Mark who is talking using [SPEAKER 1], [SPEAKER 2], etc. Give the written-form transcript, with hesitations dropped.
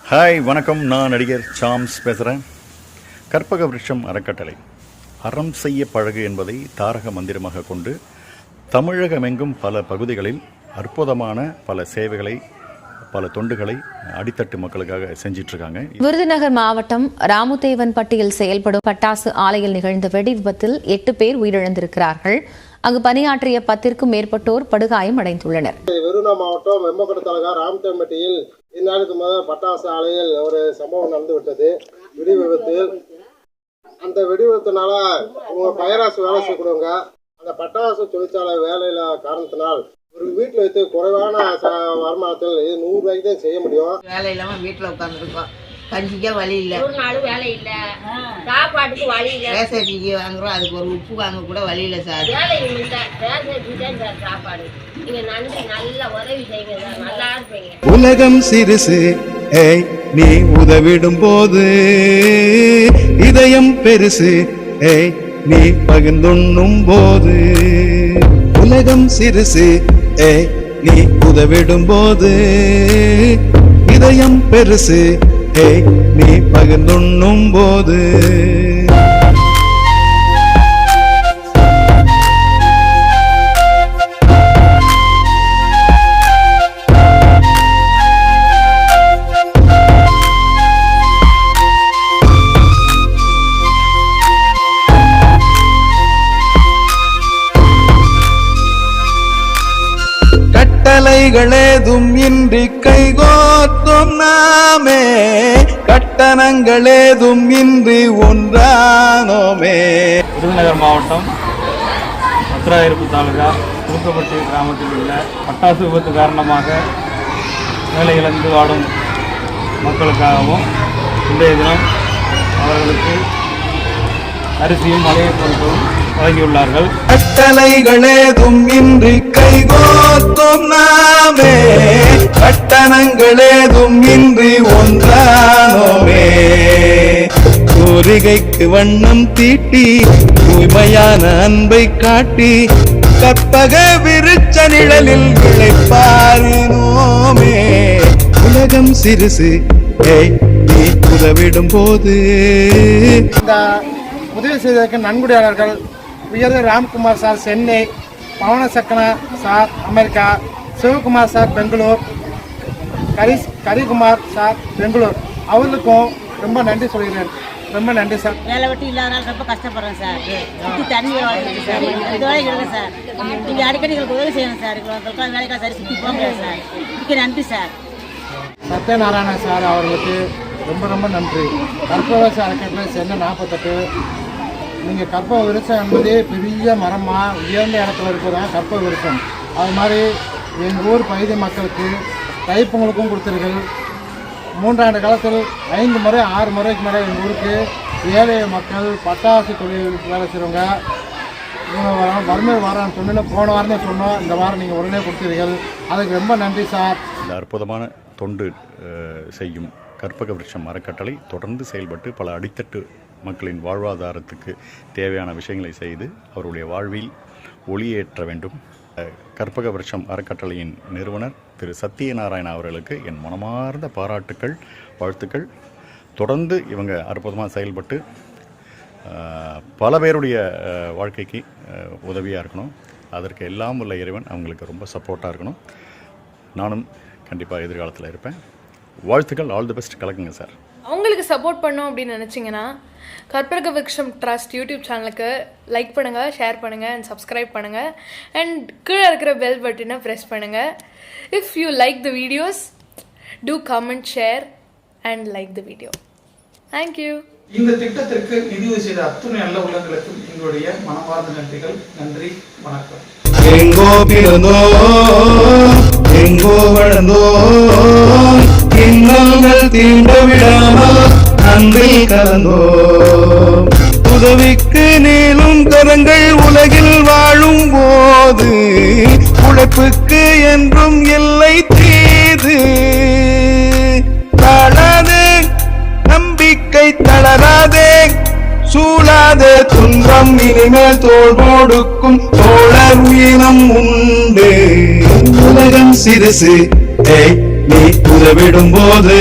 [SPEAKER 1] Hi வணக்கம், நான் நடிகர் சாம்ஸ் பேசுகிறேன். கற்பக விருட்சம் அறக்கட்டளை அறம் செய்ய பழகு என்பதை தாரக மந்திரமாக கொண்டு தமிழகமெங்கும் பல பகுதிகளில் அற்புதமான பல சேவைகளை, பல தொண்டுகளை அடித்தட்டு மக்களுக்காக செஞ்சிட்ருக்காங்க.
[SPEAKER 2] விருதுநகர் மாவட்டம் ராமுதேவன்பட்டியில் செயல்படும் பட்டாசு ஆலையில் நிகழ்ந்த வெடி விபத்தில் 8 பேர் உயிரிழந்திருக்கிறார்கள். அங்கு பணியாற்றிய 10க்கும் மேற்பட்டோர் படுகாயம் அடைந்துள்ளனர்.
[SPEAKER 3] விருதுநகர் மாவட்டம் வெம்பக்கோட்டை தாலுகா ராமுதேவன்பட்டியில் இந்நாளுக்கு முதல் பட்டாசு ஆலையில் ஒரு சம்பவம் நடந்து விட்டது. வெடி விபத்தில் அந்த வெடி விபத்தினால அவங்க பயிராசு வேலை செய்யக்கூடியவங்க அந்த பட்டாசு தொழிற்சாலை வேலையில காரணத்தினால் ஒரு வீட்டில் வைத்து குறைவான வருமானத்தில் 100 ரூபாய்க்கு தான் செய்ய முடியும்.
[SPEAKER 4] வேலை இல்லாமல் வீட்டில் உட்காந்துருக்கோம். கஞ்சிக்க வழி இல்லை,
[SPEAKER 5] ஒரு நாள் வேலை இல்லை, சாப்பாட்டுக்கு வழி இல்லை,
[SPEAKER 4] ரேசரிக்கு வாங்குறோம், அதுக்கு ஒரு உப்பு வாங்க கூட வழி இல்லை சார்.
[SPEAKER 5] வேலை இல்லை, ரேசரிக்கு தான் சார் சாப்பாடு. நீங்க நன்றி, நல்ல உதவி செய்யுங்க சார், நல்லா இருப்பீங்க.
[SPEAKER 6] உலகம் சிறுசு, ஏய் நீ உதவிடும் போது இதயம் பெருசு, ஏய் நீ பகிர்ந்துண்ணும் போது. உலகம் சிறுசு, ஏய் நீ உதவிடும் போது இதயம் பெருசு, ஏய் நீ பகிர்ந்துண்ணும் போது. கட்டளைகளேதும் இன்றி கைகோத்தும் நாமே, கட்டணங்களேதும் இன்றி ஒன்றானோமே.
[SPEAKER 7] விருதுநகர் மாவட்டம் பத்திராயிருப்பு தாலுகா தூக்கப்பட்டி கிராமத்தில் உள்ள பட்டாசு விபத்து காரணமாக வேலை இழந்து வாடும் மக்களுக்காகவும் இன்றைய தினம் அவர்களுக்கு அரிசியும் மளிகை பொருட்களும் வழங்கியுள்ளார்கள்.
[SPEAKER 6] கட்டளைகளேதும் இன்றி கைகோத்தும் நாமே, கட்டணங்களேதும் இன்றி ஒன்றானோமே. கோரிகைக்கு வண்ணம் தீட்டி தூய்மையான அன்பை காட்டி கற்பக விருட்ச நிழலில் விளைப்பாரினோமே. உலகம் சிறுசு, ஏய் நீ உதவிடும் போது.
[SPEAKER 3] இந்த உதவி செய்ததற்கு நன்கொடையாளர்கள் உயர்ந்த ராம்குமார் சார் சென்னை, பவன சக்கனா sir America, Sivakumar sir Bangalore, Karikumar sir Bangalore, அவர்களுக்கும் ரொம்ப நன்றி சொல்கிறேன். ரொம்ப நன்றி சார்.
[SPEAKER 8] வேலை வெட்டி இல்லாதனால ரொம்ப கஷ்டப்படுறேன் சார். சுற்றி தண்ணி வாழ்க்கை சார், இந்த வேலைக்கு இல்லை சார். நீங்கள் அடிக்கடி எங்களுக்கு உதவி செய்யணும் சார். எங்களுக்கு வேலைக்காக சரி சுற்றி போக முடியாது சார். இதுக்கு நன்றி சார்.
[SPEAKER 3] சத்யநாராயண சார் அவர்களுக்கு ரொம்ப ரொம்ப நன்றி. கற்பக அறக்கட்டளை சென்னை 48. நீங்கள் கற்பக விருட்சம் என்பதே பெரிய மரமாக உயர்ந்த இடத்துல இருக்கிறதான் கற்பக விருட்சம். அது மாதிரி எங்கள் ஊர் பகுதி மக்களுக்கு தைப்பொங்கலுக்கும் கொடுத்தீர்கள். 3 ஆண்டு காலத்தில் 5 முறை 6 முறைக்கு மேலே எங்கள் ஊருக்கு ஏழை மக்கள் பட்டாசு தொழில் வேலை செய்கிறவங்க வறுமை வாரம் சொன்ன போன வாரமே சொன்னோம். இந்த வாரம் நீங்கள் உடனே கொடுத்தீர்கள். அதுக்கு ரொம்ப நன்றி சார்.
[SPEAKER 1] இந்த அற்புதமான தொண்டு செய்யும் கற்பக விருட்சம் அறக்கட்டளை தொடர்ந்து செயல்பட்டு பல அடித்தட்டு மக்களின் வாழ்வாதாரத்துக்கு தேவையான விஷயங்களை செய்து அவருடைய வாழ்வில் ஒளியேற்ற வேண்டும். கற்பக விருட்சம் அறக்கட்டளையின் நிறுவனர் திரு சத்யநாராயணா அவர்களுக்கு என் மனமார்ந்த பாராட்டுக்கள், வாழ்த்துக்கள். தொடர்ந்து இவங்க அற்புதமாக செயல்பட்டு பல பேருடைய வாழ்க்கைக்கு உதவியாக இருக்கணும். அதற்கு எல்லாம் உள்ள இறைவன் அவங்களுக்கு ரொம்ப சப்போர்ட்டாக இருக்கணும். நானும் கண்டிப்பாக எதிர்காலத்தில் இருப்பேன். வாழ்த்துக்கள். All the best. கலக்குங்க சார்.
[SPEAKER 9] அவங்களுக்கு சப்போர்ட் பண்ணோம் அப்படின்னு நினச்சிங்கன்னா கற்பக விருட்சம் ட்ரஸ்ட் யூடியூப் சேனலுக்கு லைக் பண்ணுங்கள், ஷேர் பண்ணுங்கள் அண்ட் சப்ஸ்கிரைப் பண்ணுங்கள். அண்ட் கீழே இருக்கிற பெல் பட்டனை ப்ரெஸ் பண்ணுங்கள். If you like the videos, do comment, share and like the video. Thank you.
[SPEAKER 10] இந்த திட்டத்திற்கு நிதியுதவி செய்த அத்துணை நல்ல உள்ளங்களுக்கும் எங்களுடைய மனமார்ந்த நன்றிகள். நன்றி, வணக்கம்.
[SPEAKER 6] எங்கோ பிறந்தோ எங்கோ வளர்ந்தோ இன்னல்கள் தீண்ட விடாமல் அன்பில் கலந்தோ. உதவிக்கு நீளும் கரங்கள் உலகில் வாழும் போது உழைப்புக்கு என்றும் எல்லை தீது. தாழாதே, நம்பிக்கை தளராதே, சூழாதே துன்பம் இனிமேல் தோள் கொடுக்கும் தோழர் வீரம் உண்டு. உலகம் சிறுசு, ஏய் நீ உதவிடும் போது